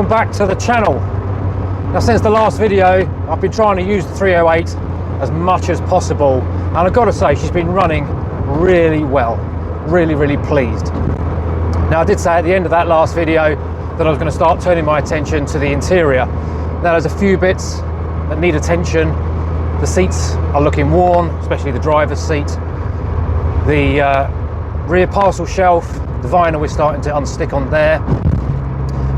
welcome back to the channel. Now, since the last video, I've been trying to use the 308 as much as possible, and I've got to say she's been running really well. Really pleased. Now, I did say at the end of that last video that I was going to start turning my attention to the interior. Now, there's a few bits that need attention. The seats are looking worn, especially the driver's seat. The rear parcel shelf, the vinyl is starting to unstick on there.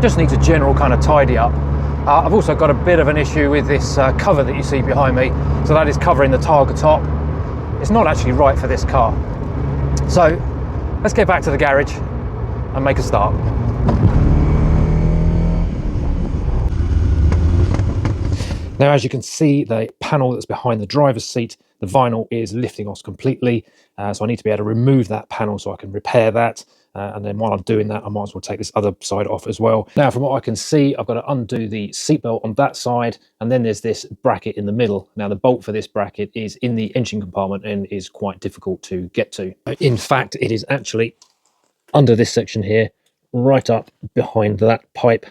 Just needs a general kind of tidy up. I've also got a bit of an issue with this cover that you see behind me. So that is covering the Targa top. It's not actually right for this car. So let's get back to the garage and make a start. Now, as you can see, the panel that's behind the driver's seat, the vinyl is lifting off completely. So I need to be able to remove that panel so I can repair that. And then while I'm doing that, I might as well take this other side off as well. Now, from what I can see, I've got to undo the seatbelt on that side. And then there's this bracket in the middle. Now, the bolt for this bracket is in the engine compartment and is quite difficult to get to. In fact, it is actually under this section here, right up behind that pipe.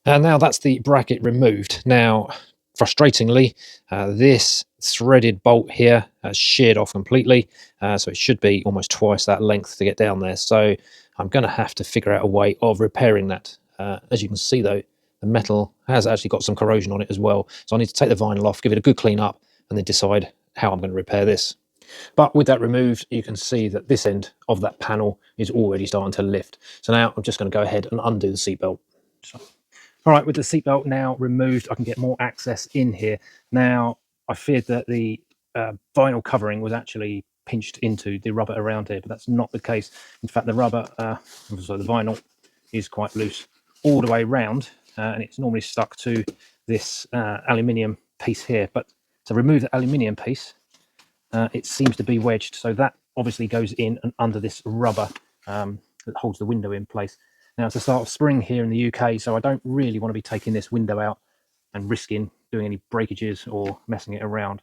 And now that's the bracket removed. Now, frustratingly, this threaded bolt here has sheared off completely, so it should be almost twice that length to get down there. So I'm going to have to figure out a way of repairing that. As you can see though, the metal has actually got some corrosion on it as well. So I need to take the vinyl off, give it a good clean up, and then decide how I'm going to repair this. But with that removed, you can see that this end of that panel is already starting to lift. So now I'm just going to go ahead and undo the seatbelt. All right, with the seatbelt now removed, I can get more access in here. Now, I feared that the vinyl covering was actually pinched into the rubber around here, but that's not the case. In fact, the rubber, so the vinyl is quite loose all the way around, and it's normally stuck to this aluminium piece here. But to remove the aluminium piece, it seems to be wedged. So that obviously goes in and under this rubber that holds the window in place. Now, it's the start of spring here in the UK, so I don't really want to be taking this window out and risking doing any breakages or messing it around.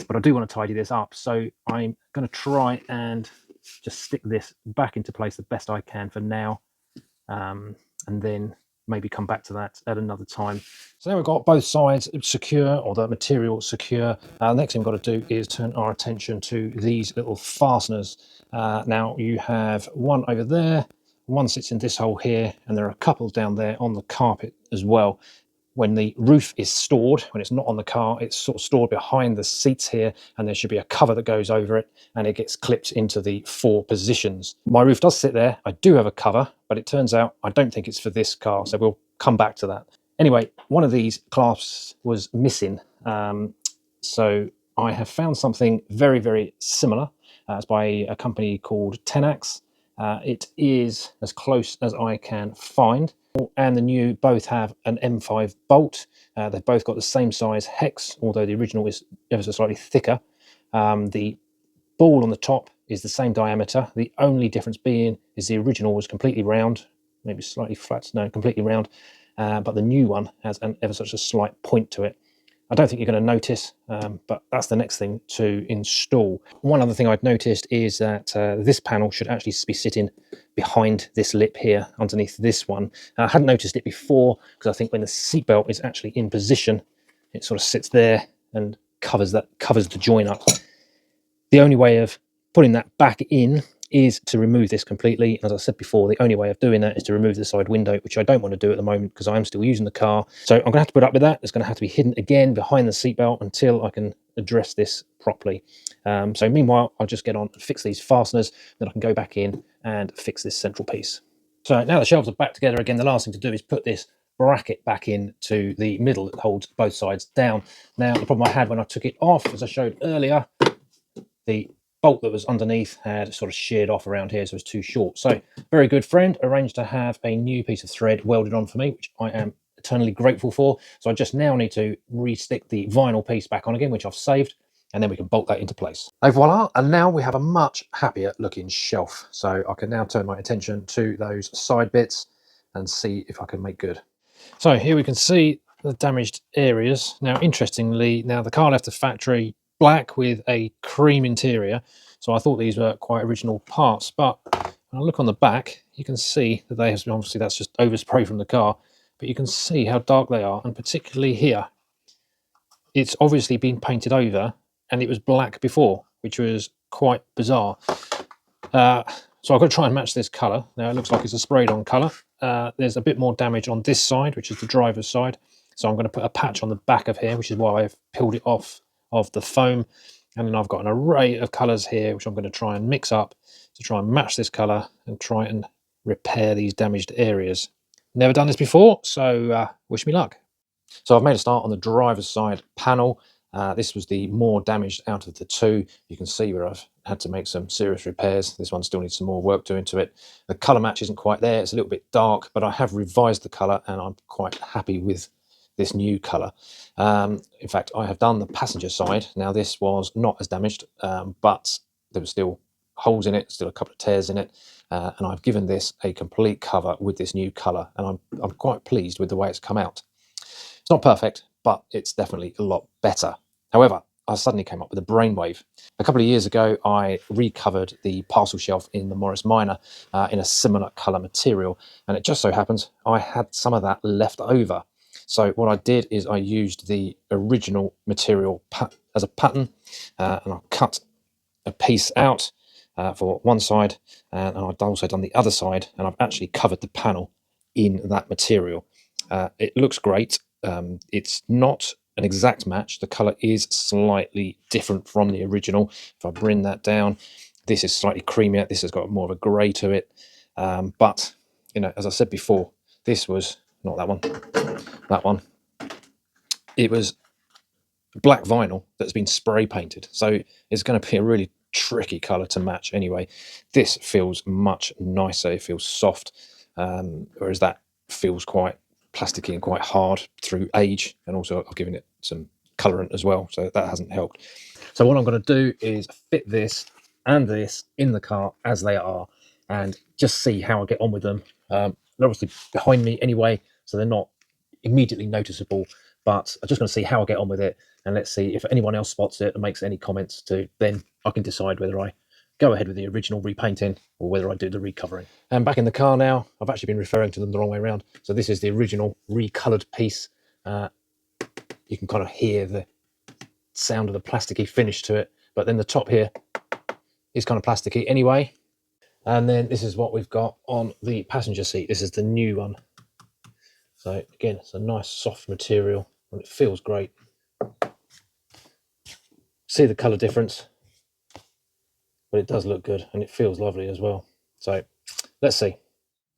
But I do want to tidy this up, so I'm going to try and just stick this back into place the best I can for now, and then maybe come back to that at another time. So now we've got both sides secure, or the material secure. The next thing we've got to do is turn our attention to these little fasteners. Now, you have one over there. One sits in this hole here, and there are a couple down there on the carpet as well. When the roof is stored, when it's not on the car, it's sort of stored behind the seats here, and there should be a cover that goes over it, and it gets clipped into the 4 positions. My roof does sit there. I do have a cover, but it turns out I don't think it's for this car, so we'll come back to that. Anyway, one of these clasps was missing, so I have found something very similar. It's by a company called Tenax. It is as close as I can find, and the new both have an M5 bolt. They've both got the same size hex, although the original is ever so slightly thicker. The ball on the top is the same diameter. The only difference being is the original was completely round, maybe slightly flat, no, completely round, but the new one has an ever such a slight point to it. I don't think you're going to notice, but that's the next thing to install. One other thing I've noticed is that this panel should actually be sitting behind this lip here, underneath this one. I hadn't noticed it before, because I think when the seatbelt is actually in position, it sort of sits there and covers the join up. The only way of putting that back in is to remove this completely. As I said before, the only way of doing that is to remove the side window, which I don't want to do at the moment because I am still using the car. So I'm going to have to put up with that. It's going to have to be hidden again behind the seatbelt until I can address this properly. So meanwhile, I'll just get on and fix these fasteners, then I can go back in and fix this central piece. So now the shelves are back together again, the last thing to do is put this bracket back into the middle that holds both sides down. Now, the problem I had when I took it off, as I showed earlier, the bolt that was underneath had sort of sheared off around here, so it was too short. So very good friend arranged to have a new piece of thread welded on for me, which I am eternally grateful for. So I just now need to re-stick the vinyl piece back on again, which I've saved, and then we can bolt that into place. And voila, and now we have a much happier looking shelf. So I can now turn my attention to those side bits and see if I can make good. So here we can see the damaged areas. Now, interestingly, now the car left the factory black with a cream interior, so I thought these were quite original parts, but when I look on the back, you can see that they have, obviously that's just overspray from the car, but you can see how dark they are, and particularly here, it's obviously been painted over, and it was black before, which was quite bizarre. So I've got to try and match this colour. Now it looks like it's a sprayed on colour. There's a bit more damage on this side, which is the driver's side. So I'm going to put a patch on the back of here, which is why I've peeled it off of the foam. And then I've got an array of colours here, which I'm going to try and mix up to try and match this colour and try and repair these damaged areas. Never done this before, so wish me luck. So I've made a start on the driver's side panel. This was the more damaged out of the two. You can see where I've had to make some serious repairs. This one still needs some more work doing to it. The colour match isn't quite there. It's a little bit dark, but I have revised the colour and I'm quite happy with this new colour. In fact, I have done the passenger side. Now this was not as damaged, but there were still holes in it, still a couple of tears in it. And I've given this a complete cover with this new colour, and I'm quite pleased with the way it's come out. It's not perfect, but it's definitely a lot better. However, I suddenly came up with a brainwave. A couple of years ago, I recovered the parcel shelf in the Morris Minor in a similar colour material, and it just so happens I had some of that left over. So what I did is I used the original material as a pattern, and I cut a piece out for one side, and I've also done the other side, and I've actually covered the panel in that material. It looks great. It's not an exact match. The colour is slightly different from the original. If I bring that down, this is slightly creamier. This has got more of a grey to it. But, you know, as I said before, this was not that one, that one. It was black vinyl that's been spray painted. So it's going to be a really tricky colour to match anyway. This feels much nicer. It feels soft, whereas that feels quite plasticky and quite hard through age, and also I've given it some colorant as well, so that hasn't helped. So what I'm going to do is fit this and this in the car as they are and just see how I get on with them. They're obviously behind me anyway, so they're not immediately noticeable, but I'm just going to see how I get on with it, and let's see if anyone else spots it and makes any comments too. Then I can decide whether I go ahead with the original repainting or whether I do the recovering. And back in the car now. I've actually been referring to them the wrong way around. So this is the original recoloured piece. You can kind of hear the sound of the plasticky finish to it, but then the top here is kind of plasticky anyway. And then this is what we've got on the passenger seat. This is the new one. So again, it's a nice soft material and it feels great. See the colour difference, but it does look good and it feels lovely as well. So let's see.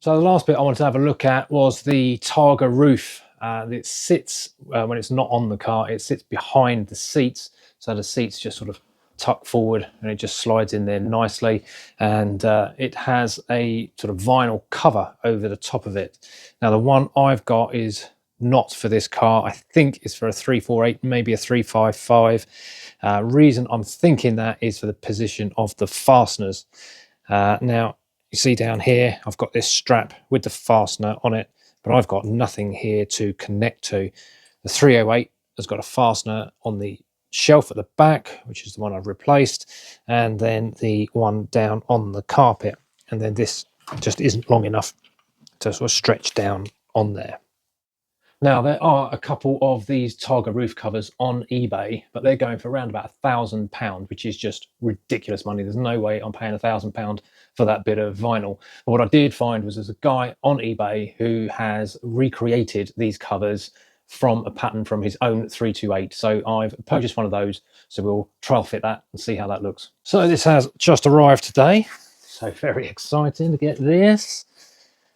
So the last bit I wanted to have a look at was the Targa roof. It sits, when it's not on the car, it sits behind the seats. So the seats just sort of tuck forward and it just slides in there nicely. And it has a sort of vinyl cover over the top of it. Now the one I've got is not for this car. I think it's for a 348, maybe a 355. Reason I'm thinking that is for the position of the fasteners. Now, you see down here, I've got this strap with the fastener on it, but I've got nothing here to connect to. The 308 has got a fastener on the shelf at the back, which is the one I've replaced, and then the one down on the carpet. And then this just isn't long enough to sort of stretch down on there. Now, there are a couple of these Targa roof covers on eBay, but they're going for around about £1,000, which is just ridiculous money. There's no way I'm paying £1,000 for that bit of vinyl. But what I did find was there's a guy on eBay who has recreated these covers from a pattern from his own 328. So I've purchased one of those. So we'll trial fit that and see how that looks. So this has just arrived today. So very exciting to get this.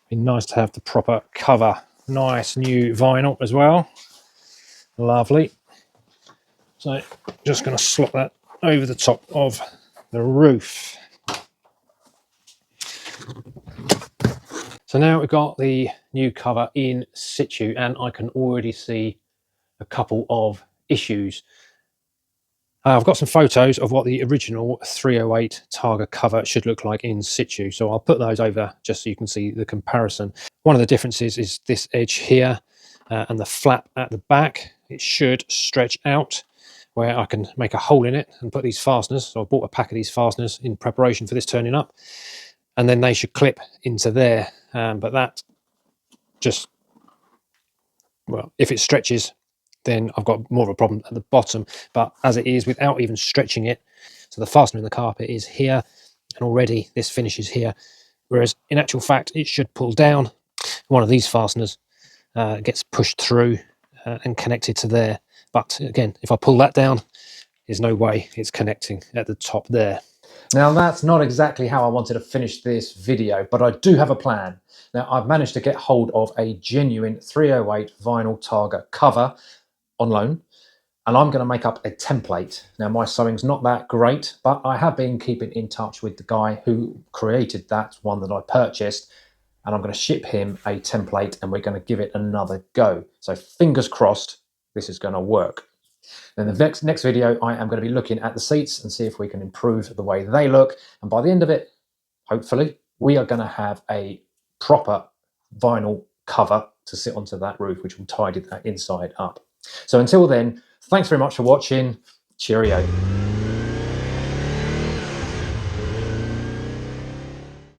Be nice to have the proper cover. Nice new vinyl as well. Lovely. So just going to slot that over the top of the roof. So now we've got the new cover in situ, and I can already see a couple of issues. I've got some photos of what the original 308 Targa cover should look like in situ, so I'll put those over just so you can see the comparison. One of the differences is this edge here and the flap at the back. It should stretch out where I can make a hole in it and put these fasteners. So I bought a pack of these fasteners in preparation for this turning up, and then they should clip into there, but that just well, if it stretches, then I've got more of a problem at the bottom. But as it is, without even stretching it, so the fastener in the carpet is here, and already this finishes here. Whereas in actual fact, it should pull down. One of these fasteners gets pushed through and connected to there. But again, if I pull that down, there's no way it's connecting at the top there. Now that's not exactly how I wanted to finish this video, but I do have a plan. Now I've managed to get hold of a genuine 308 vinyl Targa cover on loan, and I'm going to make up a template. Now my sewing's not that great, but I have been keeping in touch with the guy who created that one that I purchased, and I'm going to ship him a template and we're going to give it another go. So fingers crossed this is going to work. In the next video, I am going to be looking at the seats and see if we can improve the way they look. And by the end of it, hopefully, we are going to have a proper vinyl cover to sit onto that roof, which will tidy that inside up. So until then, thanks very much for watching. Cheerio.